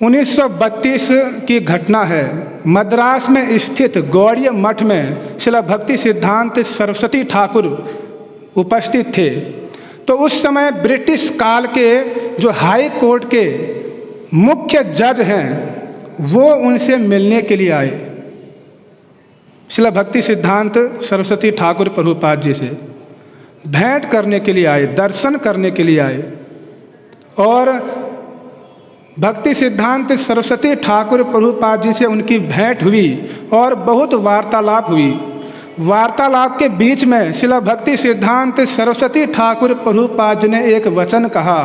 1932 की घटना है। मद्रास में स्थित गौड़ीय मठ में श्रील भक्ति सिद्धांत सरस्वती ठाकुर उपस्थित थे। तो उस समय ब्रिटिश काल के जो हाई कोर्ट के मुख्य जज हैं वो उनसे मिलने के लिए आए, श्रील भक्ति सिद्धांत सरस्वती ठाकुर प्रभुपाद जी से भेंट करने के लिए आए, दर्शन करने के लिए आए। और भक्ति सिद्धांत सरस्वती ठाकुर प्रभुपाद जी से उनकी भेंट हुई और बहुत वार्तालाप हुई। वार्तालाप के बीच में श्रील भक्ति सिद्धांत सरस्वती ठाकुर प्रभुपाद जी ने एक वचन कहा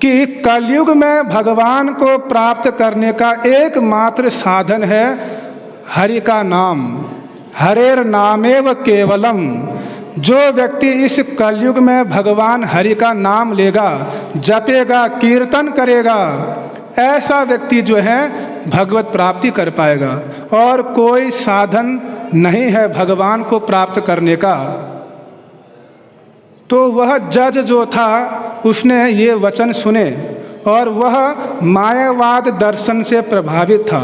कि कलयुग में भगवान को प्राप्त करने का एकमात्र साधन है हरि का नाम, हरेर नामेव केवलम। जो व्यक्ति इस कलयुग में भगवान हरि का नाम लेगा, जपेगा, कीर्तन करेगा, ऐसा व्यक्ति जो है भगवत प्राप्ति कर पाएगा। और कोई साधन नहीं है भगवान को प्राप्त करने का। तो वह जज जो था उसने ये वचन सुने और वह मायावाद दर्शन से प्रभावित था।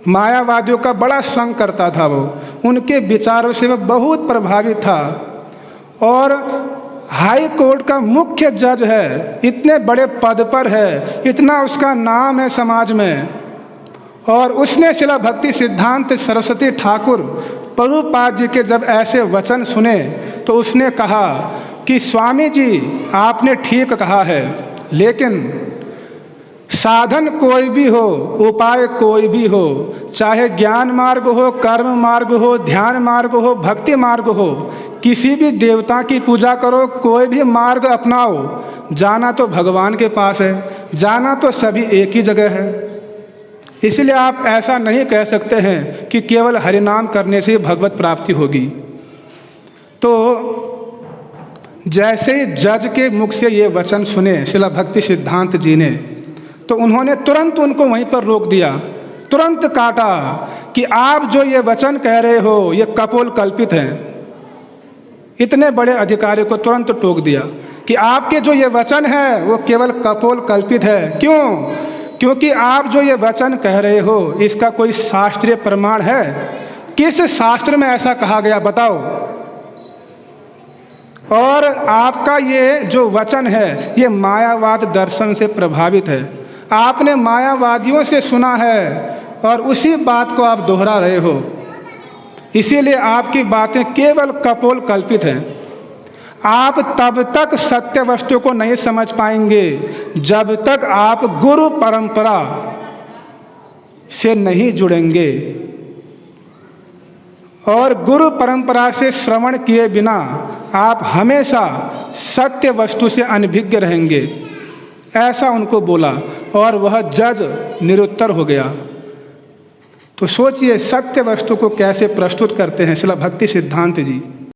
मायावादियों का बड़ा संग करता था वो, उनके विचारों से वह बहुत प्रभावित था। और हाई कोर्ट का मुख्य जज है, इतने बड़े पद पर है, इतना उसका नाम है समाज में। और उसने श्रील भक्ति सिद्धांत सरस्वती ठाकुर प्रभुपाद जी के जब ऐसे वचन सुने तो उसने कहा कि स्वामी जी आपने ठीक कहा है, लेकिन साधन कोई भी हो, उपाय कोई भी हो, चाहे ज्ञान मार्ग हो, कर्म मार्ग हो, ध्यान मार्ग हो, भक्ति मार्ग हो, किसी भी देवता की पूजा करो, कोई भी मार्ग अपनाओ, जाना तो भगवान के पास है, जाना तो सभी एक ही जगह है। इसलिए आप ऐसा नहीं कह सकते हैं कि केवल हरिनाम करने से भगवत प्राप्ति होगी। तो जैसे ही जज के मुख से ये वचन सुने श्रील भक्ति सिद्धांत जी ने, तो उन्होंने तुरंत उनको वहीं पर रोक दिया, तुरंत काटा कि आप जो ये वचन कह रहे हो ये कपोल कल्पित हैं। इतने बड़े अधिकारी को तुरंत टोक दिया कि आपके जो ये वचन है वो केवल कपोल कल्पित है। क्यों? क्योंकि आप जो ये वचन कह रहे हो इसका कोई शास्त्रीय प्रमाण है? किस शास्त्र में ऐसा कहा गया बताओ? और आपका ये जो वचन है ये मायावाद दर्शन से प्रभावित है। आपने मायावादियों से सुना है और उसी बात को आप दोहरा रहे हो, इसीलिए आपकी बातें केवल कपोल कल्पित हैं। आप तब तक सत्य वस्तु को नहीं समझ पाएंगे जब तक आप गुरु परंपरा से नहीं जुड़ेंगे। और गुरु परंपरा से श्रवण किए बिना आप हमेशा सत्य वस्तु से अनभिज्ञ रहेंगे, ऐसा उनको बोला। और वह जज निरुत्तर हो गया। तो सोचिए सत्य वस्तु को कैसे प्रस्तुत करते हैं श्रील भक्ति सिद्धांत जी।